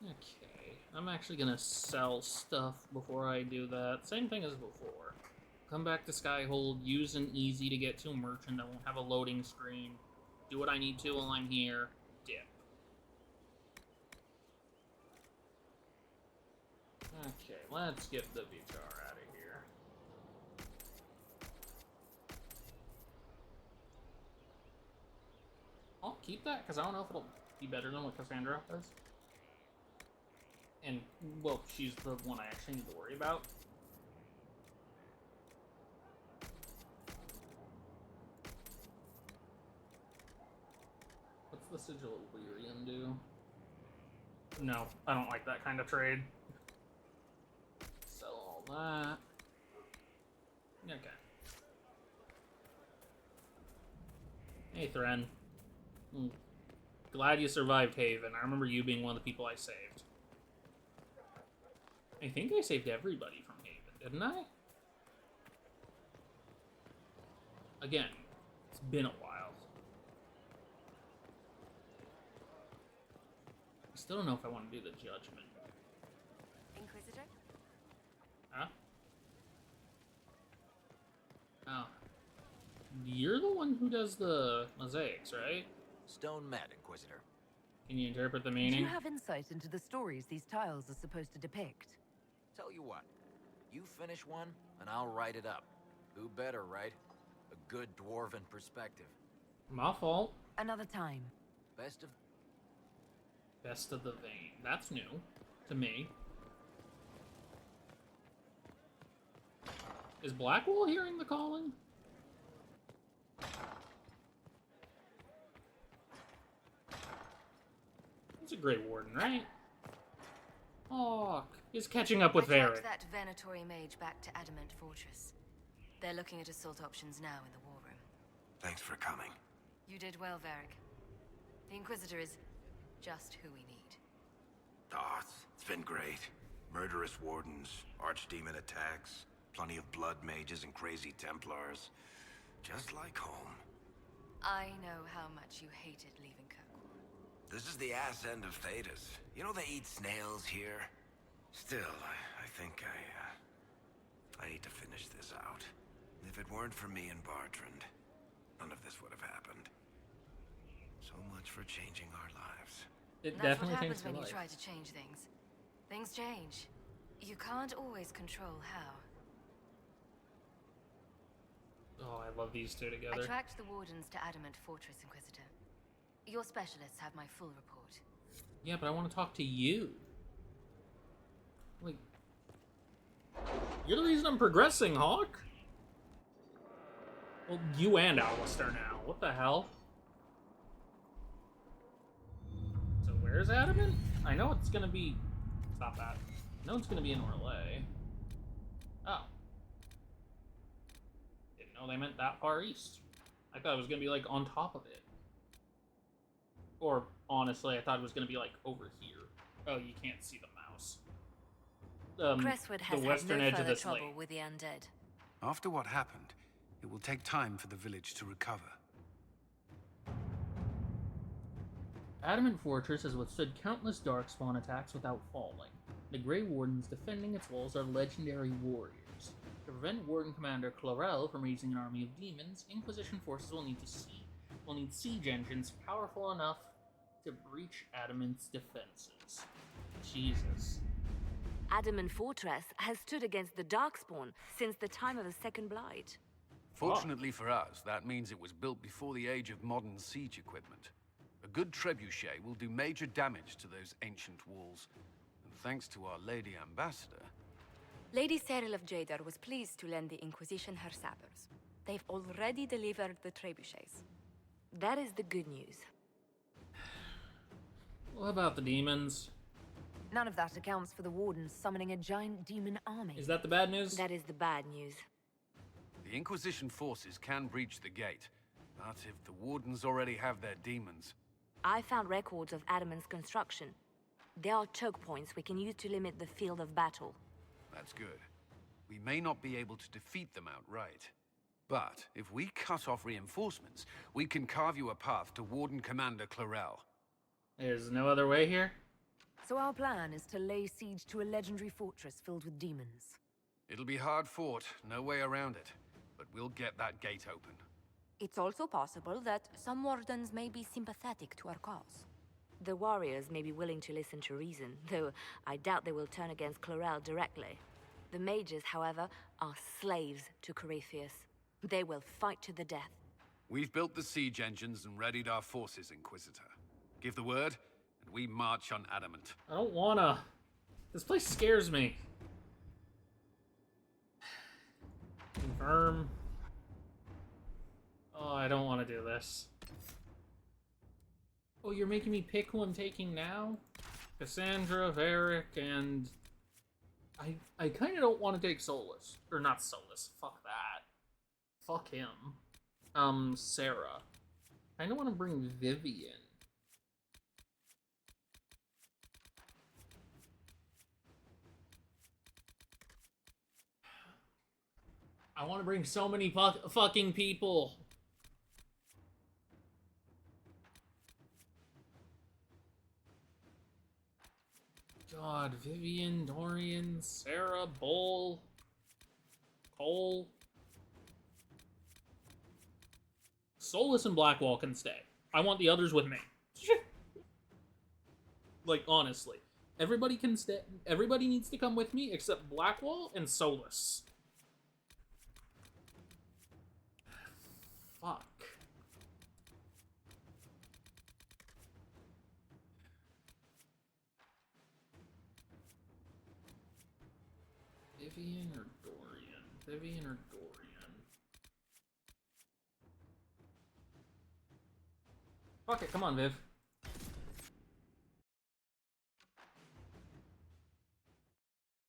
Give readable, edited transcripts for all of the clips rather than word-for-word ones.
Okay, I'm actually gonna sell stuff before I do that. Same thing as before. Come back to Skyhold, use an easy to get to merchant that won't have a loading screen. Do what I need to while I'm here. Dip. Okay, let's get the Vichar out of here. I'll keep that because I don't know if it'll be better than what Cassandra does. And, well, she's the one I actually need to worry about. What's the Sigil of Lyrium do? No, I don't like that kind of trade. Sell all that. Okay. Hey, Thren. Glad you survived Haven. I remember you being one of the people I saved. I think I saved everybody from Haven, didn't I? Again, it's been a while. I still don't know if I want to do the Judgment. Inquisitor? Huh? Oh. You're the one who does the mosaics, right? Stone Mad, Inquisitor. Can you interpret the Do meaning? you have insight into the stories these tiles are supposed to depict? Tell you what, you finish one, and I'll write it up. Who better, right? A good dwarven perspective. My fault. Another time. Best of... Best of the Vein. That's new to me. Is Blackwall hearing the calling? He's a Grey Warden, right? Oh, he's catching up with I Varric. tracked that Venatori mage back to Adamant Fortress. They're looking at assault options now in the war room. Thanks for coming. You did well, Varric. The Inquisitor is just who we need. Oh, it's been great. Murderous wardens, archdemon attacks, plenty of blood mages and crazy Templars. Just like home. I know how much you hated leaving Kirkwall. This is the ass end of Thedas. You know they eat snails here? Still, I think I need to finish this out. If it weren't for me and Bartrand, none of this would have happened. So much for changing our lives. It That's what definitely happens changed when my you life. try to change things. Things change. You can't always control how. Oh, I love these two I together. tracked the Wardens to Adamant Fortress, Inquisitor. Your specialists have my full report. Yeah, but I want to talk to you. Like, you're the reason I'm progressing, Hawk. Well, you and Alistair now. What the hell? So where's Adamant? I know it's gonna be... Stop that. I know it's gonna be in Orlais. Oh. Didn't know they meant that far east. I thought it was gonna be, like, on top of it. Or, honestly, I thought it was gonna be, like, over here. Oh, you can't see the mouse. Crestwood has the had western no edge of further this trouble lake. with the undead. After what happened, it will take time for the village to recover. Adamant Fortress has withstood countless darkspawn attacks without falling. The Grey Wardens defending its walls are legendary warriors. To prevent Warden Commander Chlorel from raising an army of demons, Inquisition forces will need siege engines powerful enough to breach Adamant's defenses. Jesus. Adamant Fortress has stood against the Darkspawn since the time of the Second Blight. Fortunately for us, that means it was built before the age of modern siege equipment. A good trebuchet will do major damage to those ancient walls. And thanks to our Lady Ambassador... Lady Cyril of Jadar was pleased to lend the Inquisition her sabers. They've already delivered the trebuchets. That is the good news. What about the demons? None of that accounts for the Wardens summoning a giant demon army. Is that the bad news? That is the bad news. The Inquisition forces can breach the gate, but if the Wardens already have their demons... I found records of Adamant's construction. There are choke points we can use to limit the field of battle. That's good. We may not be able to defeat them outright. But if we cut off reinforcements, we can carve you a path to Warden Commander Chlorel. There's no other way here? So our plan is to lay siege to a legendary fortress filled with demons. It'll be hard fought, no way around it. But we'll get that gate open. It's also possible that some wardens may be sympathetic to our cause. The warriors may be willing to listen to reason, though I doubt they will turn against Chlorel directly. The mages, however, are slaves to Corypheus. They will fight to the death. We've built the siege engines and readied our forces, Inquisitor. Give the word, and we march on Adamant. I don't wanna. This place scares me. Confirm. Oh, I don't want to do this. Oh, you're making me pick who I'm taking now? Cassandra, Varric, and... I kind of don't want to take Solus. Or not Solus. Fuck that. Fuck him. Sarah. I don't want to bring Vivian. I want to bring so many fucking people. God, Vivian, Dorian, Sarah, Bull, Cole. Solus and Blackwall can stay. I want the others with me. Like, honestly. Everybody can stay. Everybody needs to come with me except Blackwall and Solus. Fuck. Vivian or Dorian? Vivian or Dorian? Fuck it, come on, Viv.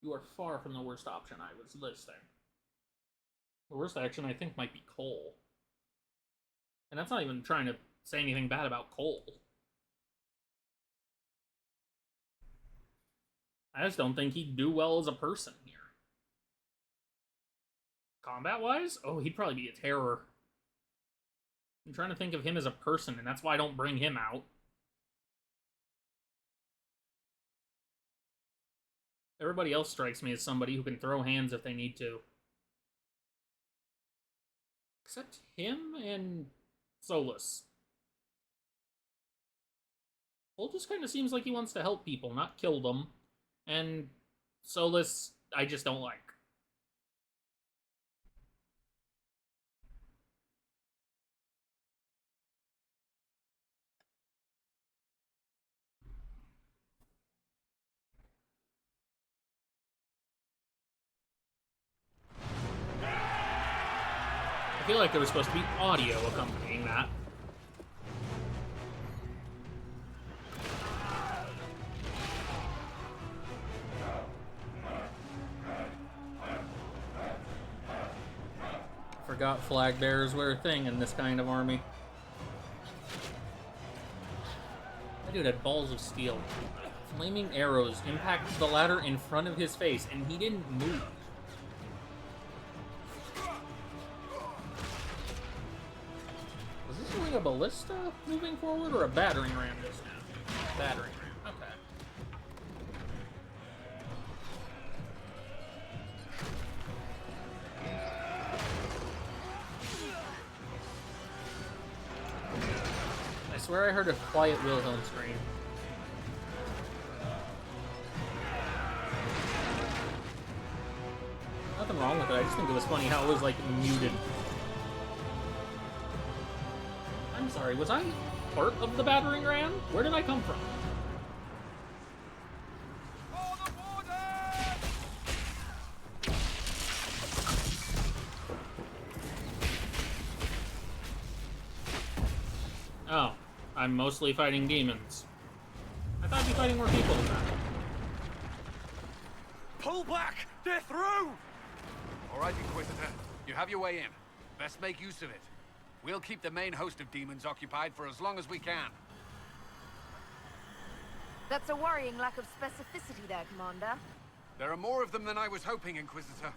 You are far from the worst option I was listing. The worst action I think might be Cole. And that's not even trying to say anything bad about Cole. I just don't think he'd do well as a person here. Combat-wise? Oh, he'd probably be a terror. I'm trying to think of him as a person, and that's why I don't bring him out. Everybody else strikes me as somebody who can throw hands if they need to. Except him and Solus. Cole just kind of seems like he wants to help people, not kill them. And Solus, I just don't like. I feel like there was supposed to be audio accompanying that. Forgot flag bearers were a thing in this kind of army. That dude had balls of steel. Flaming arrows impacted the ladder in front of his face, and he didn't move. Was this doing a ballista moving forward, or a battering ram just now? Battering ram, okay. I swear I heard a quiet Wilhelm scream. Nothing wrong with it, I just think it was funny how it was, like, muted. I'm sorry, was I part of the battering ram? Where did I come from? Oh, I'm mostly fighting demons. I thought I'd be fighting more people than that. Pull back! They're through! All right, Inquisitor. You have your way in. Best make use of it. We'll keep the main host of demons occupied for as long as we can. That's a worrying lack of specificity there, Commander. There are more of them than I was hoping, Inquisitor.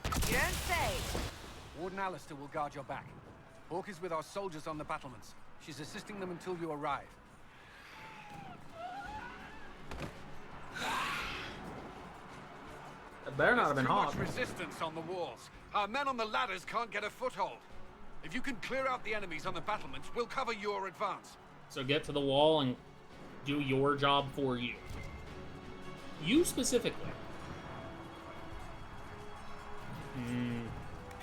You don't say. Warden Alistair will guard your back. Hawk is with our soldiers on the battlements. She's assisting them until you arrive. better not have been There's too hot. much resistance on the walls. Our men on the ladders can't get a foothold. If you can clear out the enemies on the battlements, we'll cover your advance. So get to the wall and do your job for you. You specifically.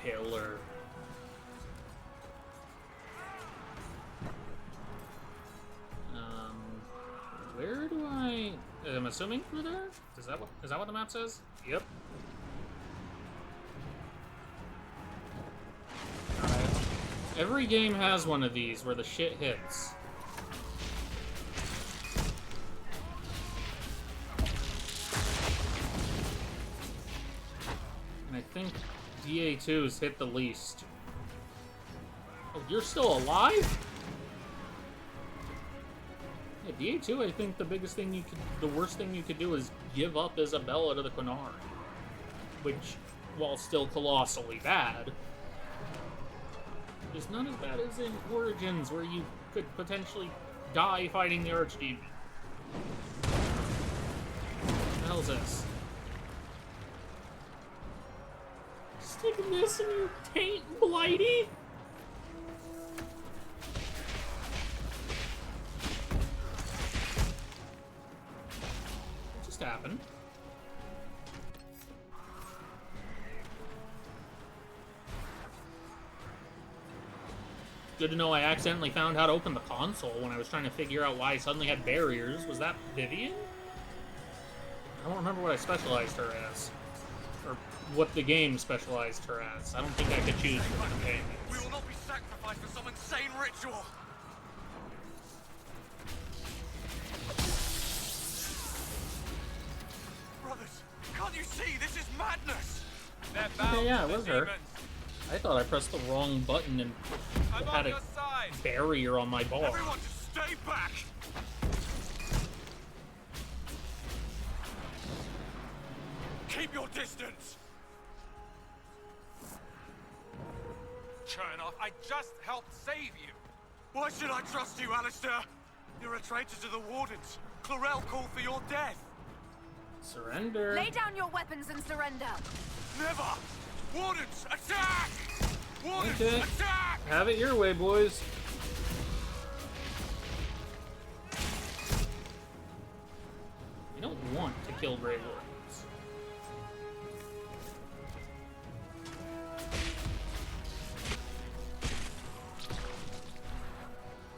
Pillar. Where do I'm assuming through there? Is that what the map says? Yep. Alright. Every game has one of these where the shit hits. And I think DA2's hit the least. Oh, you're still alive? Yeah, DA2, I think the worst thing you could do is give up Isabella to the Qunari. Which, while still colossally bad, is not as bad as in Origins, where you could potentially die fighting the Archdemon. What the hell is this? Sticking this in your taint, Blighty? What just happened? Good to know I accidentally found how to open the console when I was trying to figure out why I suddenly had barriers. Was that Vivian? I don't remember what I specialized her as. Or what the game specialized her as. I don't think I could choose for the companions. We will not be sacrificed for some insane ritual. Brothers, can't you see? This is madness. Okay, yeah, it was her. I thought I pressed the wrong button and had a barrier on my bar. Everyone just stay back. Keep your distance. Turn off. I just helped save you. Why should I trust you, Alistair? You're a traitor to the Wardens. Chlorel called for your death. Surrender. Lay down your weapons and surrender. Never! Wardens, attack! Wardens, Okay. attack! Have it your way, boys. You don't want to kill Grey Wardens.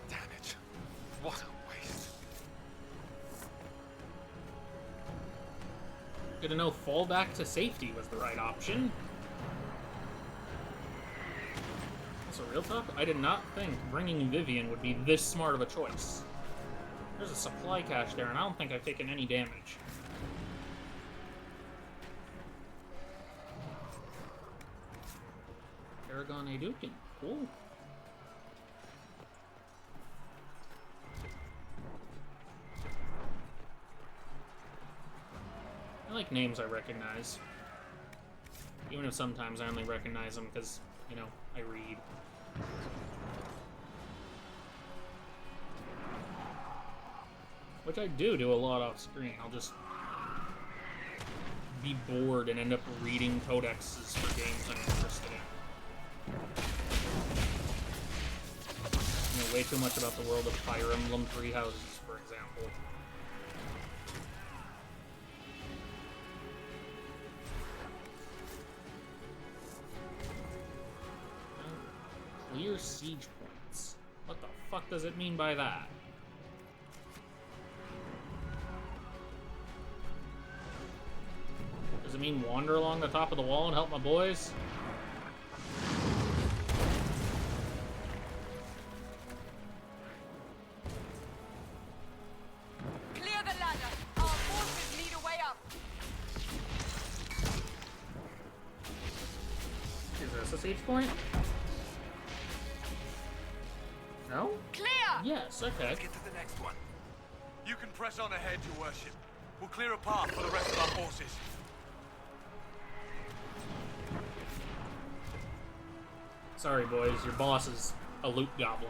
Damn it. What a waste. Good to know fall back to safety was the right option. Also, real talk, I did not think bringing Vivian would be this smart of a choice. There's a supply cache there, and I don't think I've taken any damage. Aragon Adukin. Cool. I like names I recognize. Even if sometimes I only recognize them because, you know, I read. Which I do a lot off screen. I'll just be bored and end up reading codexes for games I'm interested in. I know way too much about the world of Fire Emblem Three Houses, for example. Clear siege points. What the fuck does it mean by that? Does it mean wander along the top of the wall and help my boys? Clear the ladder. Our forces lead a way up. Is this a siege point? No? Clear! Yes, okay. Let's get to the next one. You can press on ahead, Your Worship. We'll clear a path for the rest of our forces. Sorry, boys, your boss is a loot goblin.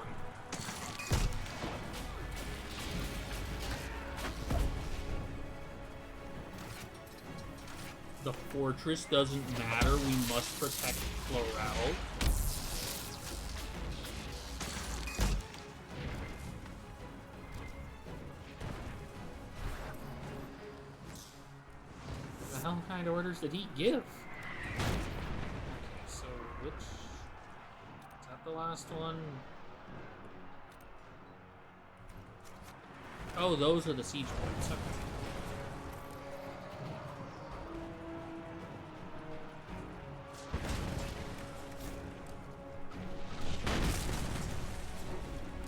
The fortress doesn't matter. We must protect Chloral. The hell kind of orders did he give? Okay, so which... Is that the last one? Oh, those are the siege points. Okay.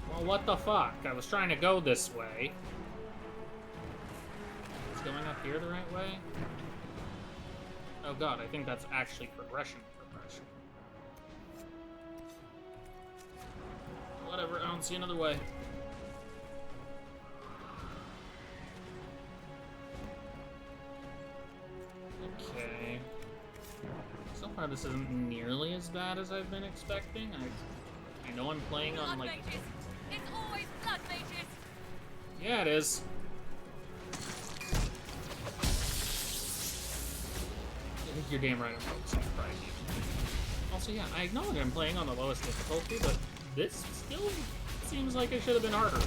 Well, what the fuck? I was trying to go this way. Is going up here the right way? Oh god, I think that's actually progression. Whatever, I don't see another way. Okay. So far this isn't nearly as bad as I've been expecting. I know I'm playing on like... Mages. It's always blood mages. Yeah, it is. I think you're damn right I'm focusing on Pride Demon. Also, yeah, I acknowledge I'm playing on the lowest difficulty, but this still seems like it should have been harder.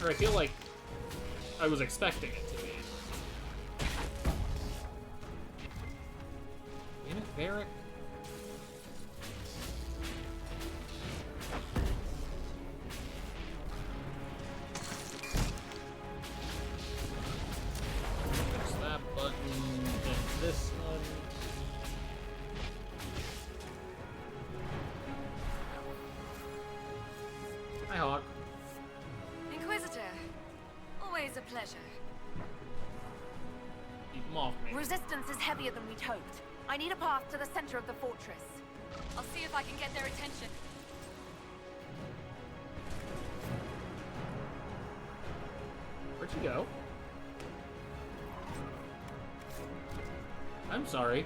Or I feel like I was expecting it to be. Damn it, Varric. Press that button, then this one. Hi, Hawk. Inquisitor. Always a pleasure. Keep them off me. Resistance is heavier than we'd hoped. I need a path to the center of the fortress. I'll see if I can get their attention. Where'd you go? I'm sorry.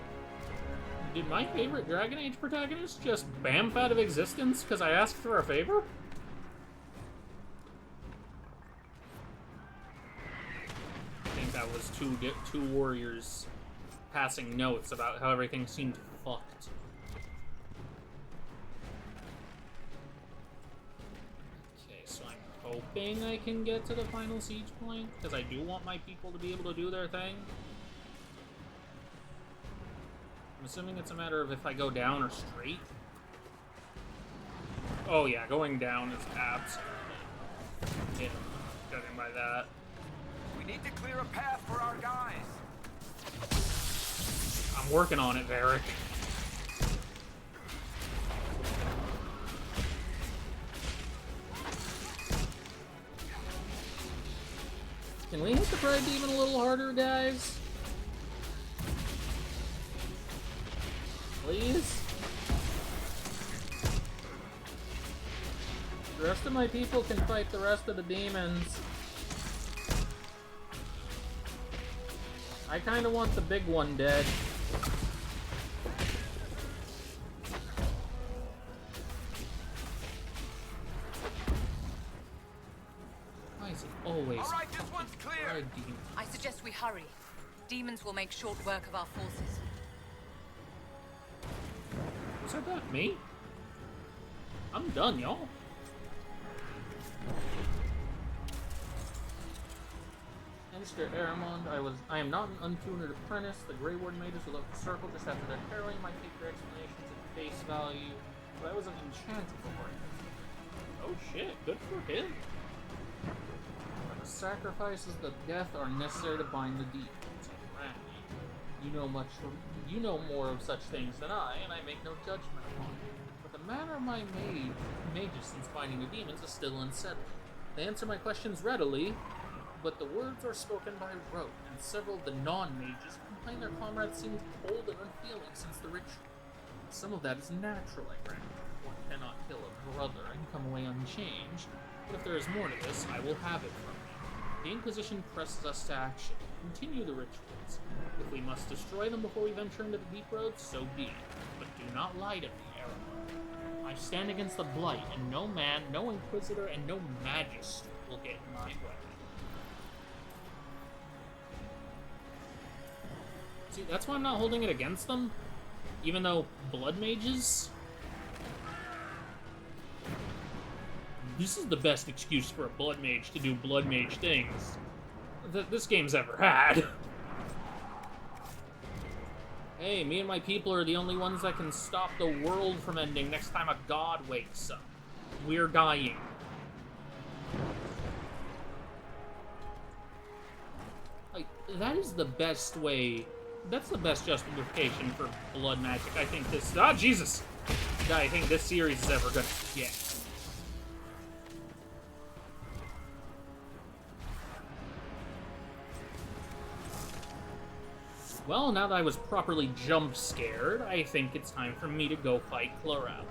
Did my favorite Dragon Age protagonist just bamf out of existence because I asked for a favor? I think that was two warriors passing notes about how everything seemed fucked. Okay, so I'm hoping I can get to the final siege point, because I do want my people to be able to do their thing. I'm assuming it's a matter of if I go down or straight. Oh yeah, going down is absolutely hit, judging by that. We need to clear a path for our guys. I'm working on it, Varric. Can we hit the Pride Demon a little harder, guys? Please? The rest of my people can fight the rest of the demons. I kinda want the big one dead. Why is it always... All right, this one's clear. Pride Demon? I suggest we hurry. Demons will make short work of our forces. Was that me? I'm done, y'all. Mr. Aramond, I am not an untutored apprentice. The Grey Ward mages who left the circle just after their harrowing might take their explanations at face value, but I was an enchanted warrior. Oh shit, good for him. The sacrifices of death are necessary to bind the demons. You know more of such things than I, and I make no judgment upon it. But the manner of my mages since finding the demons is still unsettled. They answer my questions readily, but the words are spoken by rote, and several of the non-mages complain their comrades seemed cold and unfeeling since the ritual. Some of that is natural, I grant. One cannot kill a brother and come away unchanged, but if there is more to this, I will have it from you. The Inquisition presses us to action. Continue the rituals. If we must destroy them before we venture into the deep roads, so be it. But do not lie to me, Aramon. I stand against the Blight, and no man, no Inquisitor, and no Magister will get in my way. See, that's why I'm not holding it against them. Even though blood mages... This is the best excuse for a blood mage to do blood mage things that this game's ever had. Hey, me and my people are the only ones that can stop the world from ending next time a god wakes up. We're dying. Like, that is the best way... That's the best justification for blood magic I think this... Ah, Jesus! I think this series is ever gonna get. Well, now that I was properly jump scared, I think it's time for me to go fight Chlorel.